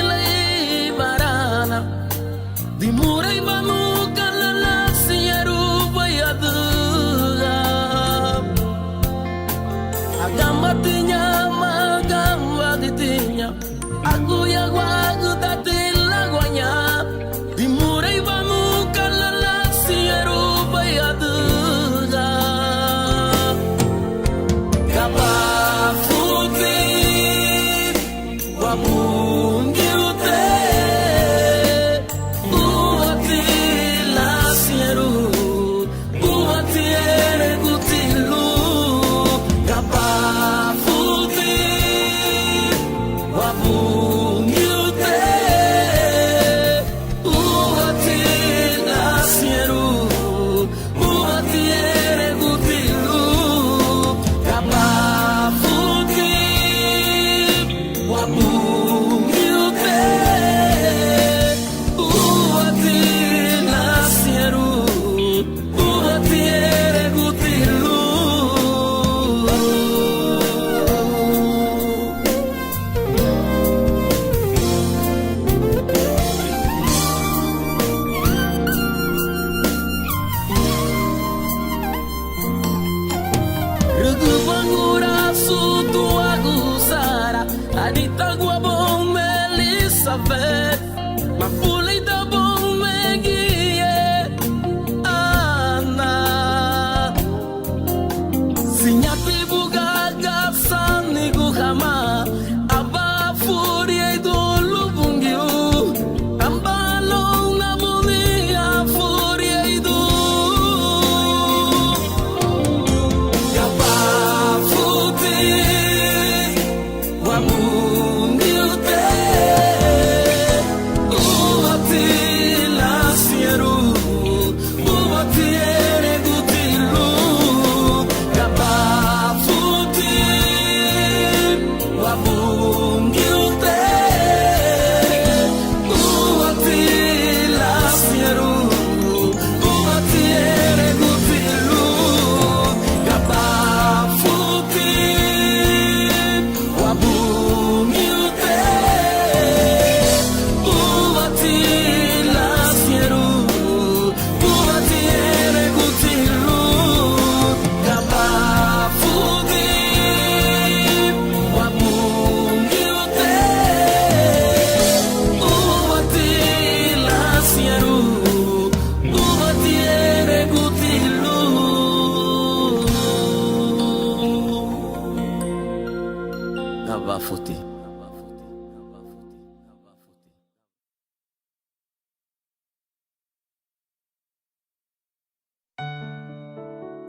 lei barana di murai banu kalala sieru bayada agama tinya magamba ditinya aku ya wagu tatila guanya di murai banu kalala sieru bayada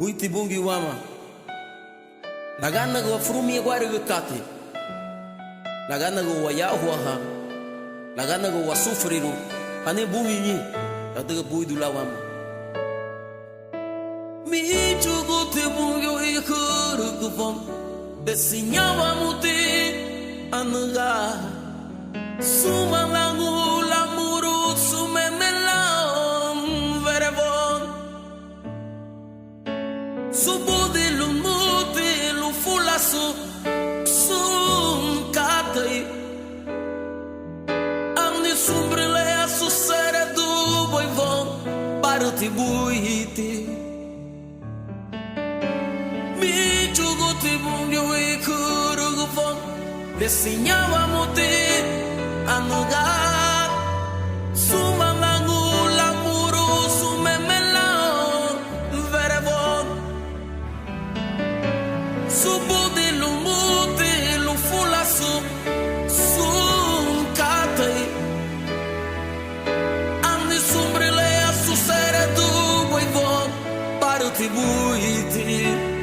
Uiti bungi wama Nagana go frumi gwari go kati Nagana go waya huaha Nagana go wasufriru Hane bungi ni Yataga bui dula wama Mi chugu te bungi ikuru kupom Desinyawa muti Anaga Sumalangu lamuru sumemelam Verevon Subudi lumuti lufulasu Sum katai Amni sumbrile asu sere du boivon Paruti buiti Mi chuguti bungi wikuru gufon Desinyawa muti anugar Sumalangu lamuru sumemelam Verevon Subudi lumuti lufulasu Sum katai Amni sumbrile asu sere du boivon Paruti buiti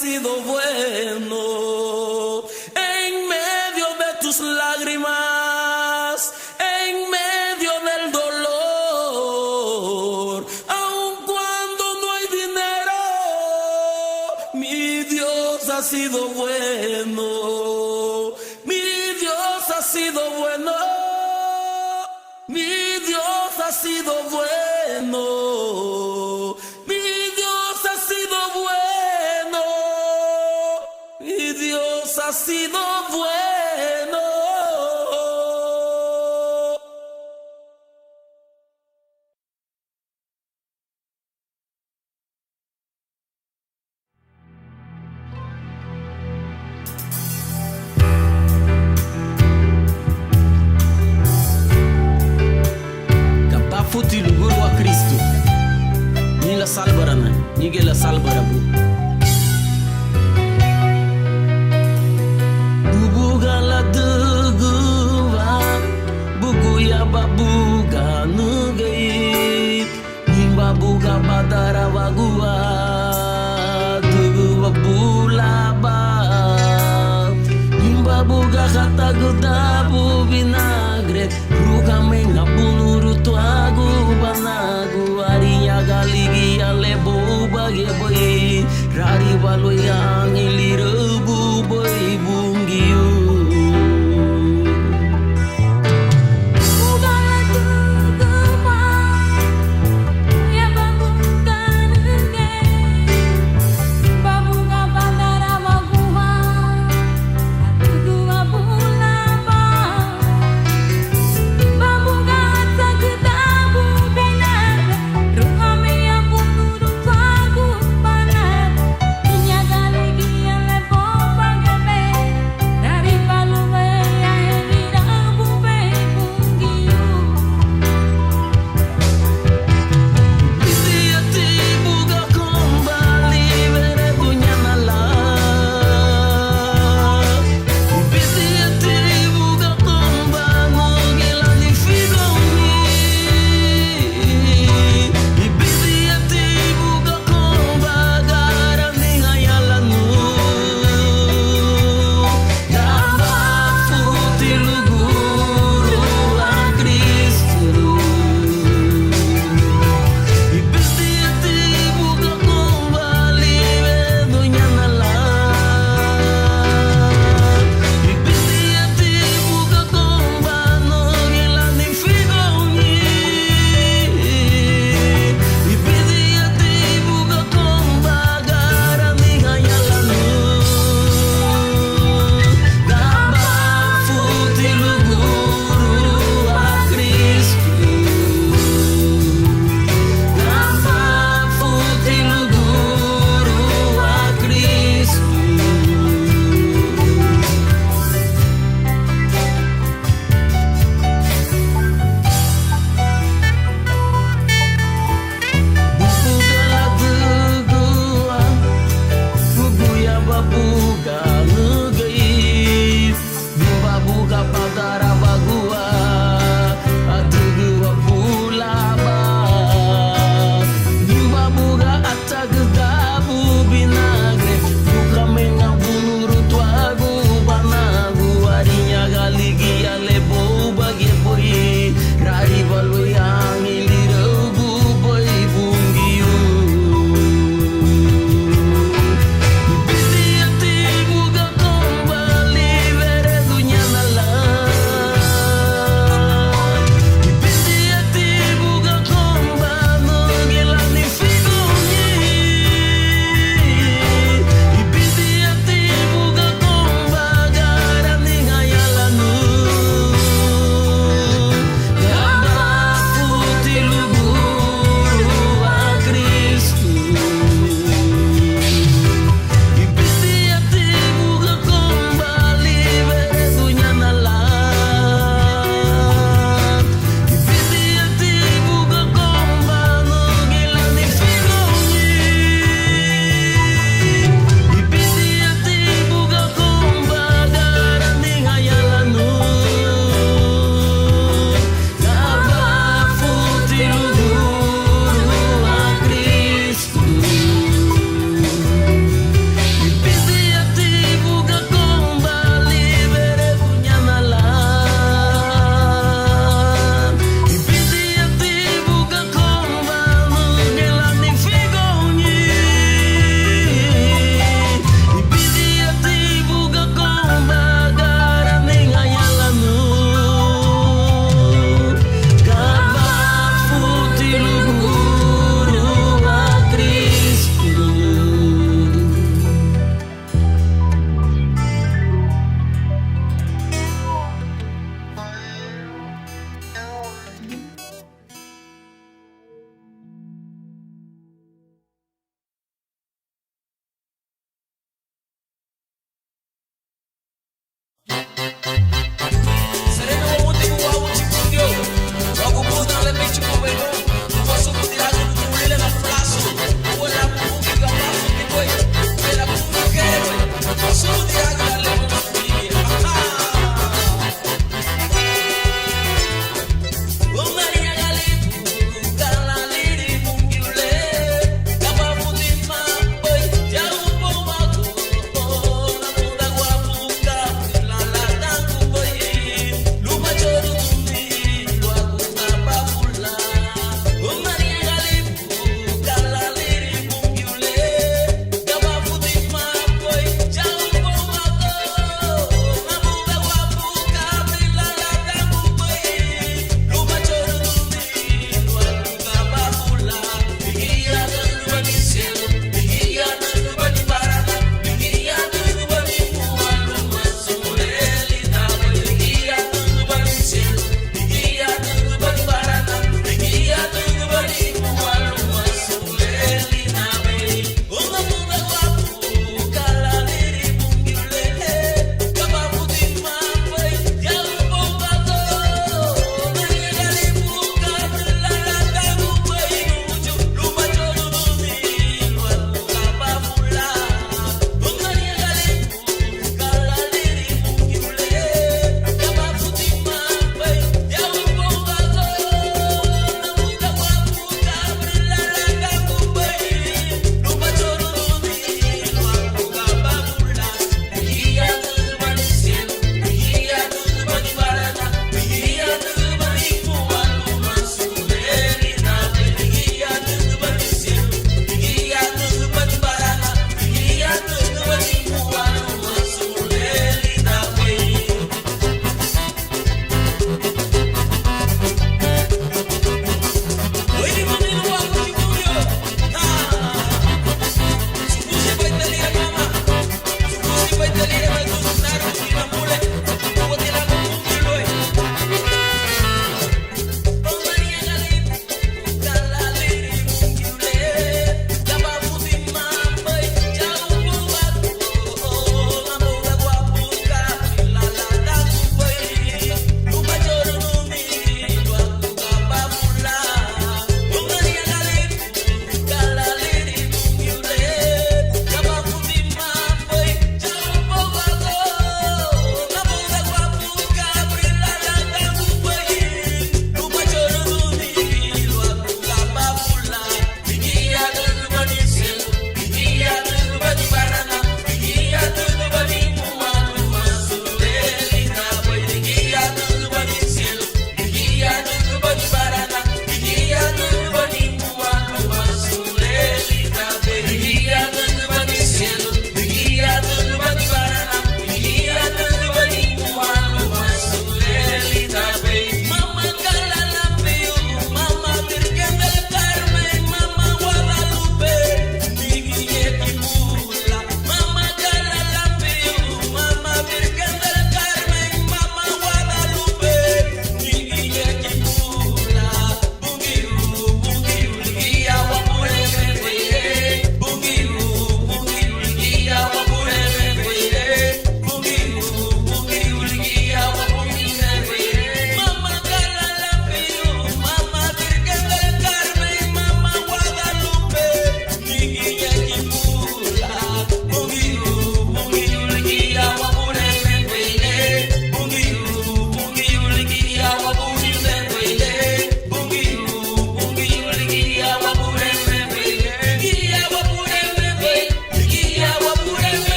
sido bueno. En medio de tus lágrimas, en medio del dolor, aun cuando no hay dinero, mi Dios ha sido bueno. Mi Dios ha sido bueno. Mi Dios ha sido bueno. Mi Dios ha sido bueno. Mi Dios ha sido bueno. Futi luguru wa Kristo ni la salbarana ni ge la salbarabu bubuga la duguwa bugu ya babuga nugai ni babuga badara wagua duguwa bulaba ni babuga kata gudabu vinagre ruga menga bunuru tuagu banagu ariya galigi alebo bagi boy rari walu yang ilirubu boy bungiu Babu gata getabu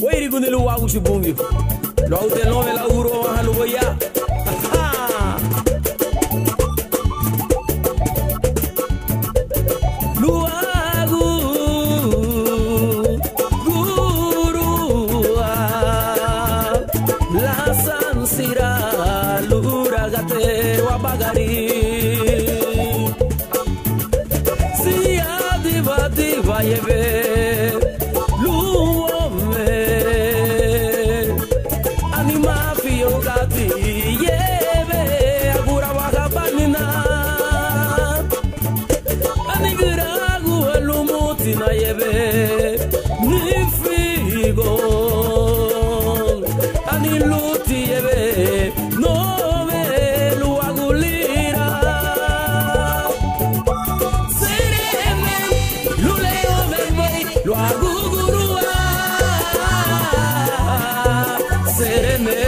Wairi gunilu wagu shubungi. Lo aute nove la uro halu boya. Luagu gurua la sansira luragate wabagari. Sia diva yeve luome anima fiogati yeve agura wagabanina anigiragu alumutina yeve nifigo aniluti yeve nove luagulira sereme luleo venboi luagugurua sereme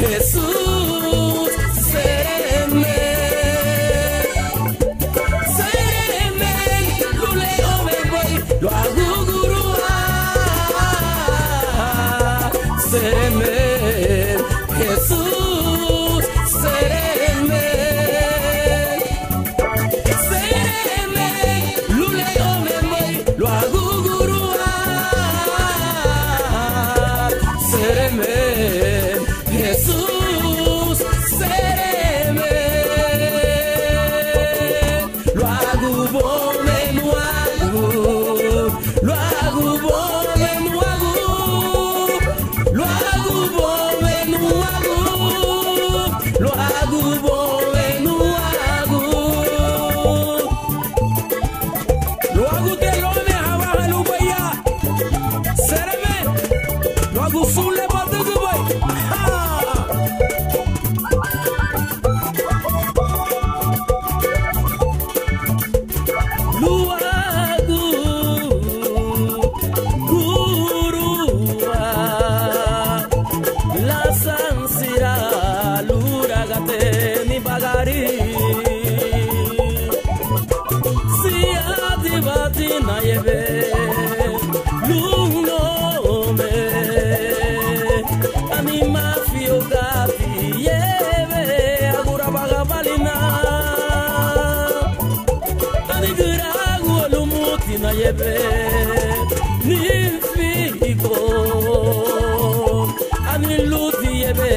Jesus sereme sereme luleo venboi luagugurua sereme Jesus sereme sereme luleo venboi luagugurua sereme Jesus sereme luagu bome nuagu luagu bome nuagu luagu bome nuagu luagu bome nuagu luagu te lome hawa lubaya sereme luagu sule batugu boy luagu gurua la sansira luragate ni bagari sia divati na yeve lunome anima fiogati yeve agura bagabalina anigiragu alumutina yeve nifigo aniluti yeve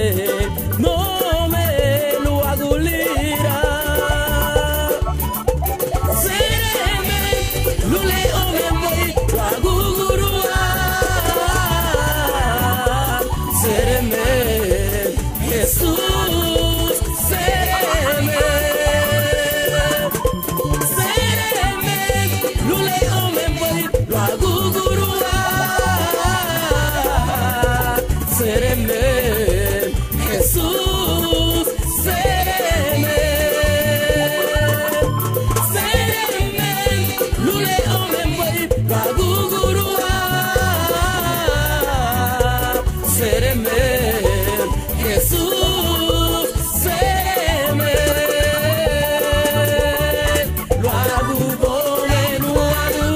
nome luagulira sereme luleo venboi luagugurua sereme Jesus sereme sereme luleo venboi luagugurua sereme Jesus sereme sereme luleo venboi luagugurua sereme Jesus sereme luagu bome nuagu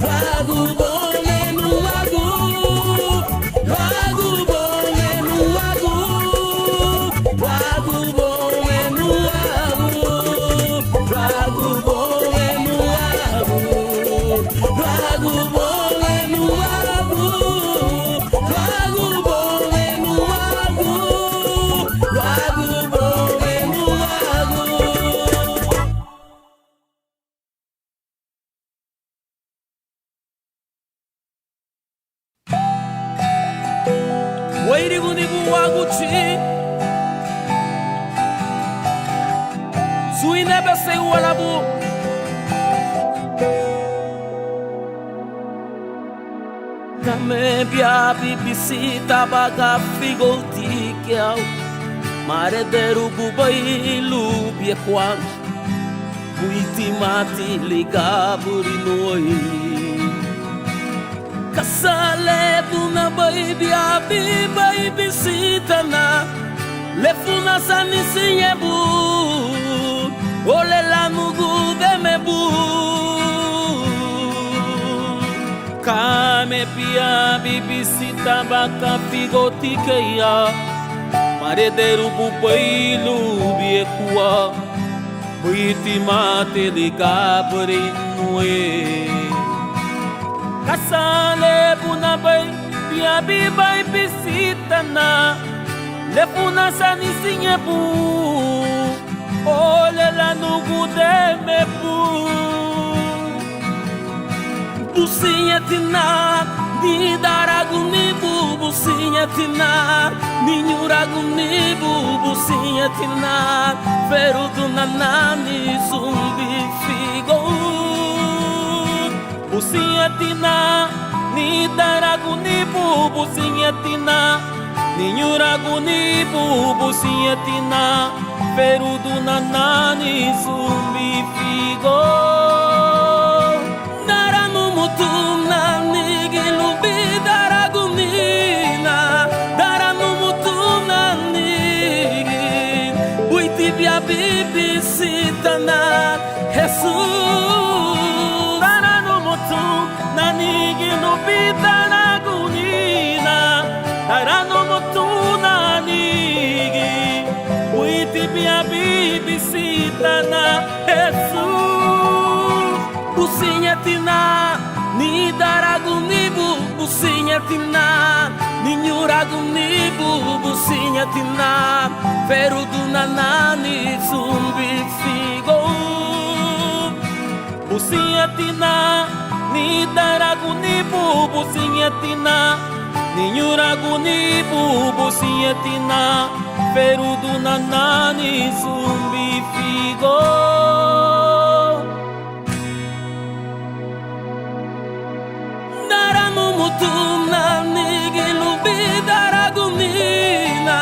luagu bome nuagu luagu bome nuagu luagu bome nuagu luagu bome nuagu luagu bome nuagu luagu bome nuagu luagu bome nuagu wairigu nigu waguchi suinebe se walabu kame bia bibisita baga figolti kiau mare derugu bailu bie kwan buiti mati ligaburi noi kasale buna baby abi baby sitana le funa sani sinyebu ole la nugu de mebu kame pia bibisita baka pigotikea Marederu bupailu biekua Buiti mate de capre nue Kasale puna bay pia bibay bisita na Le puna sanisinye bu Ole la nugu de me bu Businha tina, ni daraguni bu businha tina, ni nyuraguni bu businha tina, ferudu nanani zumbi figo. Businha tina, ni daraguni bu businha tina, ni nyuraguni bu businha tina, ferudu nanani zumbi figo. Mutumna nigilu bidaragunina Daranu mutumna nigin Buiti bia bibisitana Jesus Daranu mutumna nigilu bidaragunina Daranu mutumna nigin Buiti bia bibisitana Jesus Businha tina Ni daragunibu businha tina Ni nyuragunibu businha tina Ferudu nanani zumbi figo Businha tina Ni daragunibu businha tina Ni nyuragunibu businha tina Ferudu nanani zumbi figo Mutumna nigilu bidaragunina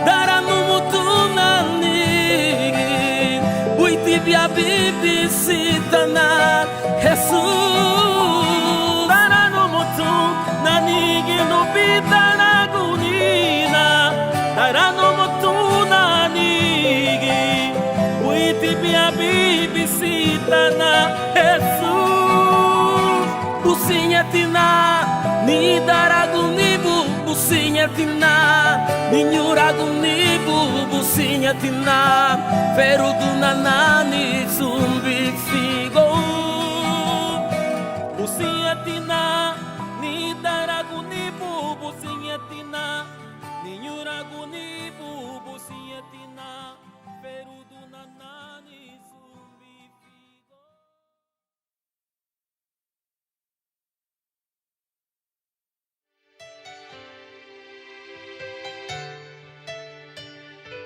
Daranu mutumna nigin Buiti bia bibisitana Jesus Daranu mutumna nigilu bidaragunina Daranu mutumna nigin Buiti bia bibisitana Jesus Businha tina Ni daragunibu businha tina Ni nyuragunibu businha tina Ferudu nanani zumbi figo Businha tina Ni daragunibu businha tina Ni nyuragunibu businha tina Ferudu nanani zumbi figo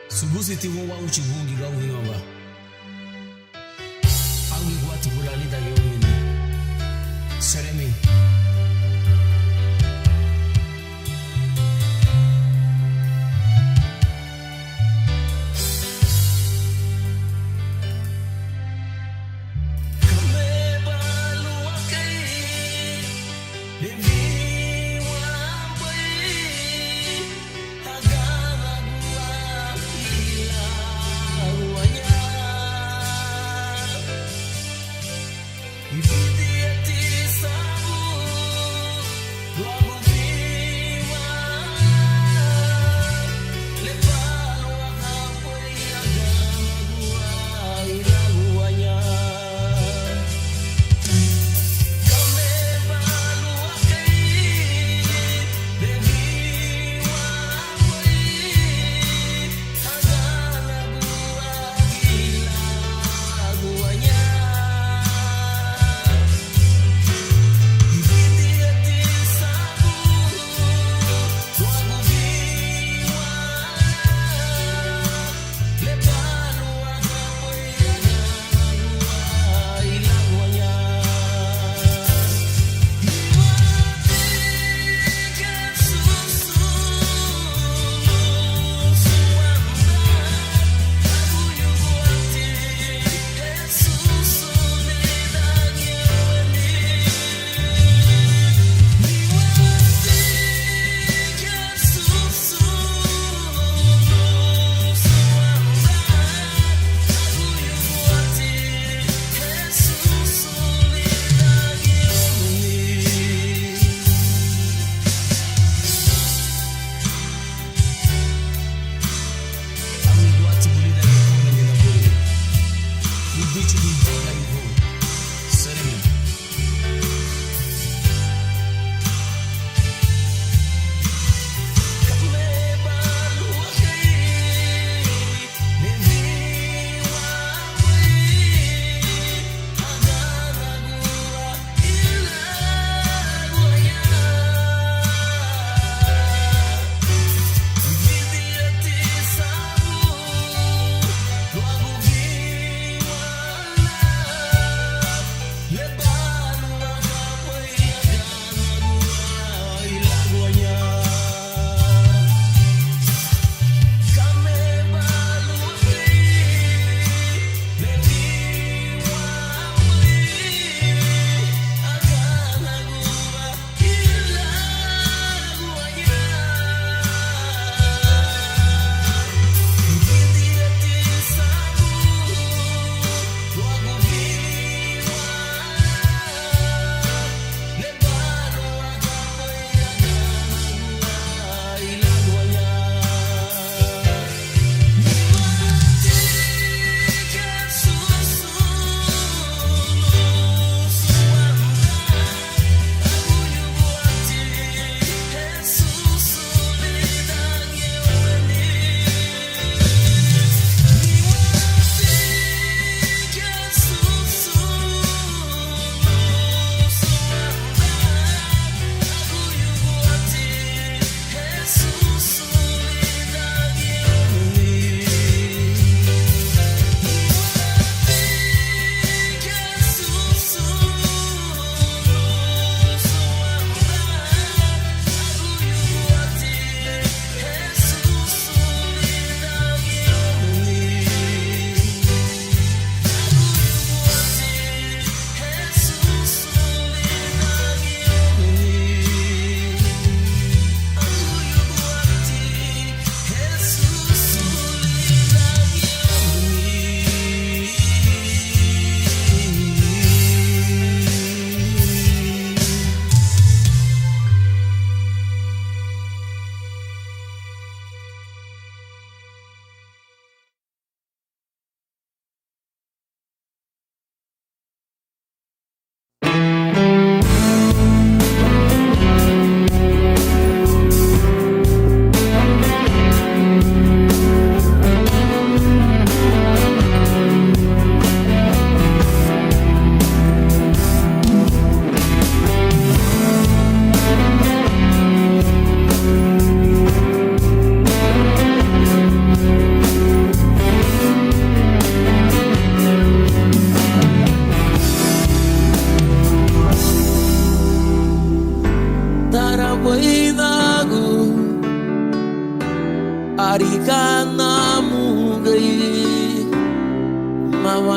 Subusi timu wa uchibungi ga uhiwa Angi kwa tibula lida yomini Seremi Ruanya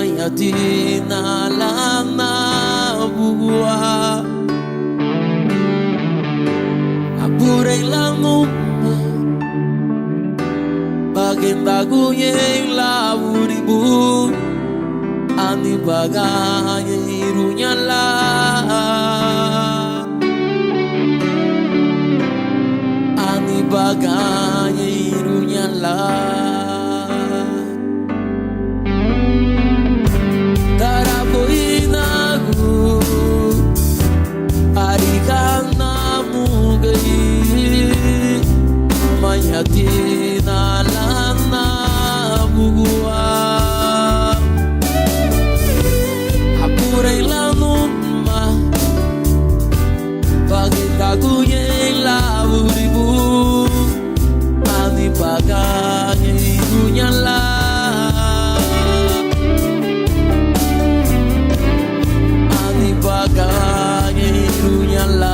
mayatina lana bugua apure lanu bagentaguye la buribu ani bagaye irunyala ani bagaye irunyala taraboinagu arikana mugai mayatina lana bugua apure lanuma bagitaguye la buribu ani bagaye irunyala ani bagaye irunyala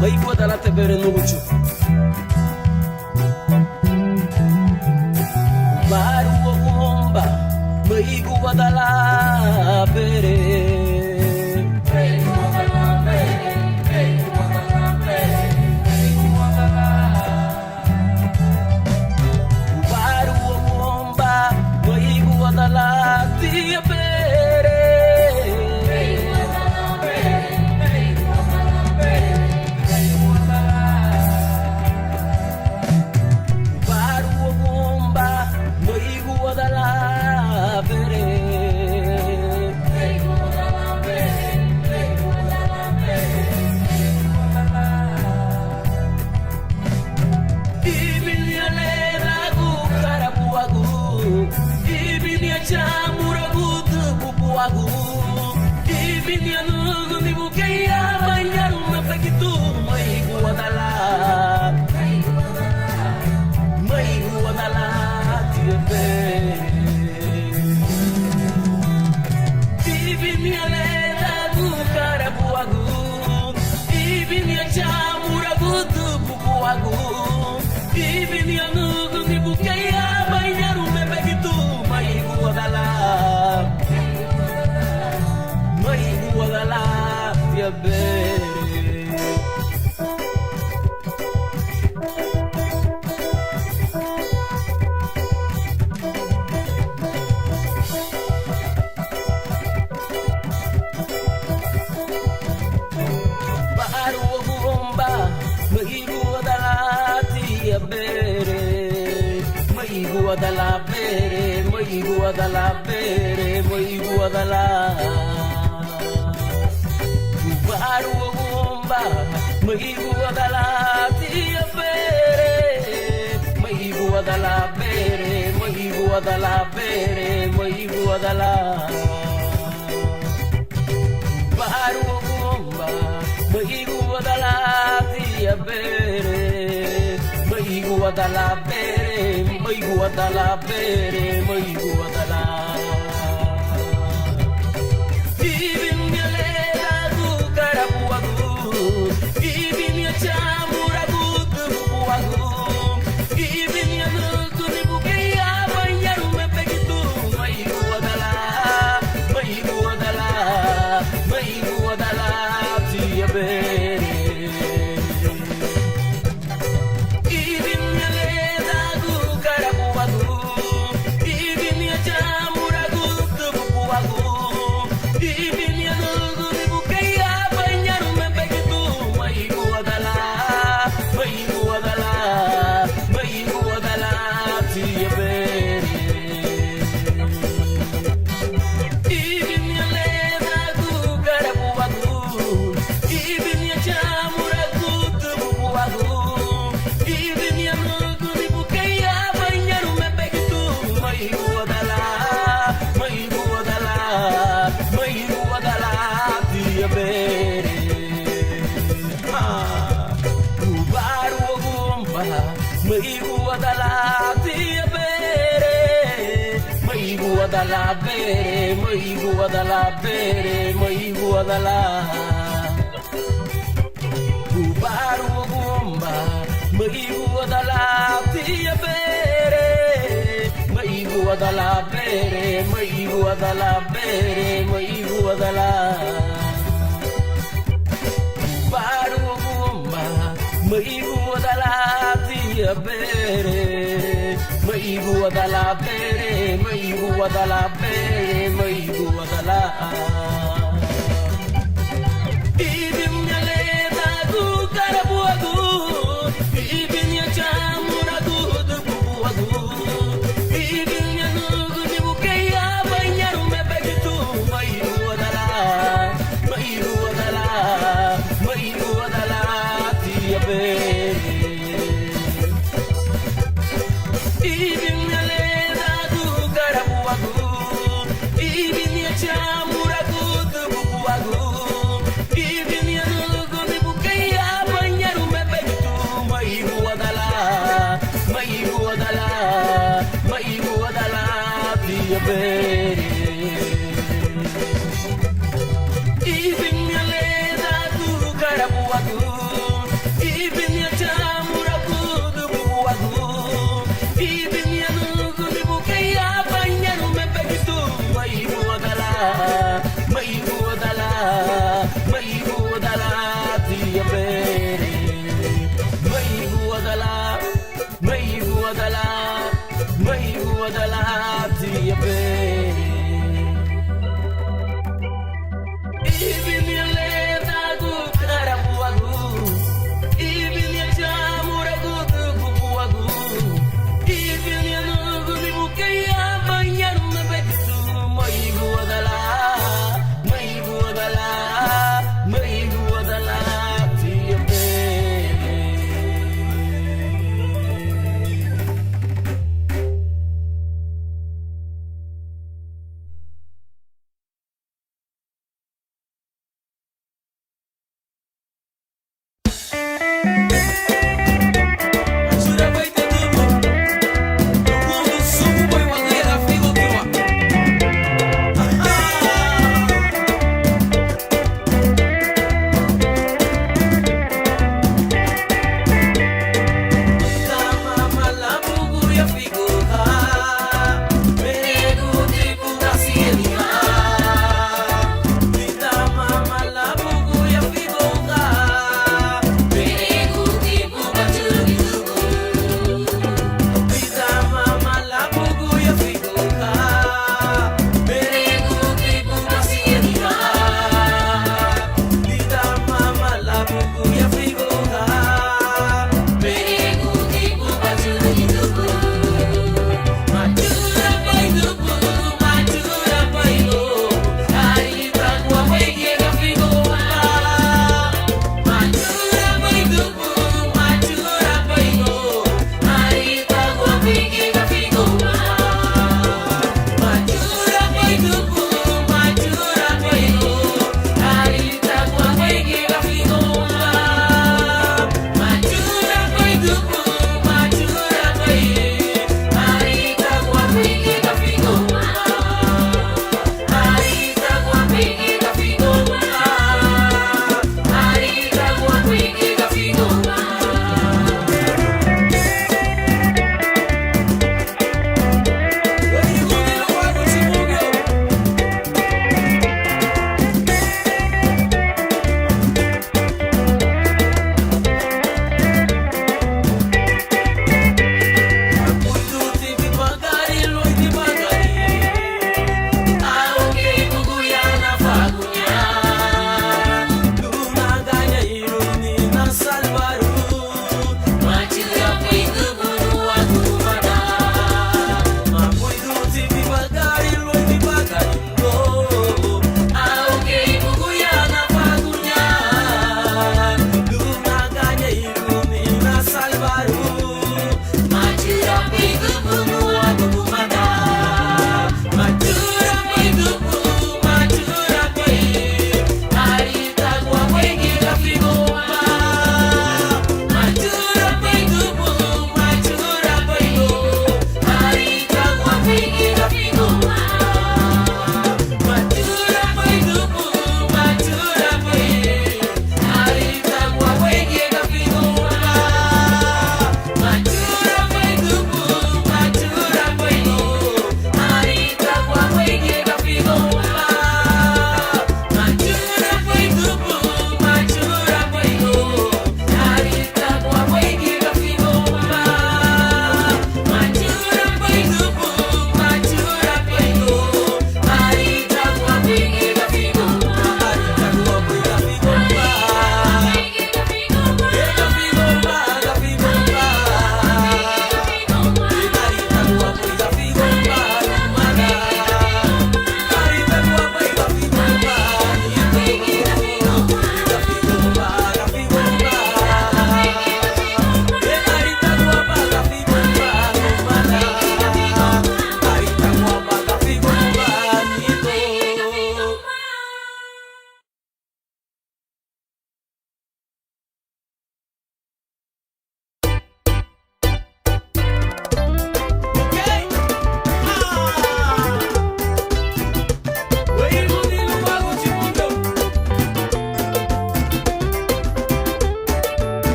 Baikwa dalate bere nuguchu Baru bomba Baikwa dala bere Baru bomba Baikwa dala tia bere Ibinia chamuragutu pupuagu Ibinia nugu nibukeya banyaru mapekitu Maigu wadala tiebe Ibinia leda gukara buagu Ibinia chamuragutu pupuagu Ibinia nugu nibukeya banyaru mapekitu Maigu wadala tiebe Maigu adala Baru bomba Maigu adala tia bere Maigu adala Baru bomba Maigu adala tia bere Maigu adala Ibinia leda gukara buagu Ibinia chamuragutu pupuagu Ibinia nugu nibukeya banyaru mepekitu Maigu adala tia bere Ibinia leda gukara buagu Ibinia chamuragutu pupuagu Ibinia nugu nibukeya banyaru mepekitu Maigu adala tia bere Ibinia leda gukara buagu Ibinia chamuragutu pupuagu Ibinia nugu nibukeya banyaru mepekitu Maigu adala tia bere Baru bomba Maigu adala tia bere Maigu adala Baru bomba Maigu adala tia bere Maigu adala Baru bomba Maigu adala tia bere Maigu adala Ibinia leda gukara buagu Ibinia chamuragutu pupuagu Ibinia nugu nibukeya banyaru mepekitu Maigu adala tia bere Ibinia leda gukara buagu Ibinia chamuragutu pupuagu Ibinia nugu nibukeya banyaru mepekitu Maigu adala tia bere Ibinia leda gukara buagu Ibinia chamuragutu pupuagu Ibinia nugu nibukeya banyaru mepekitu Maigu adala tia bere Maigu adala tia bere Ibinia leda gukara buagu Ibinia chamuragutu pupuagu Ibinia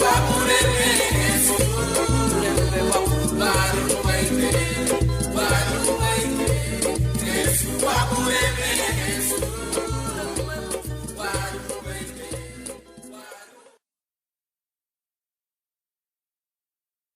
Vamos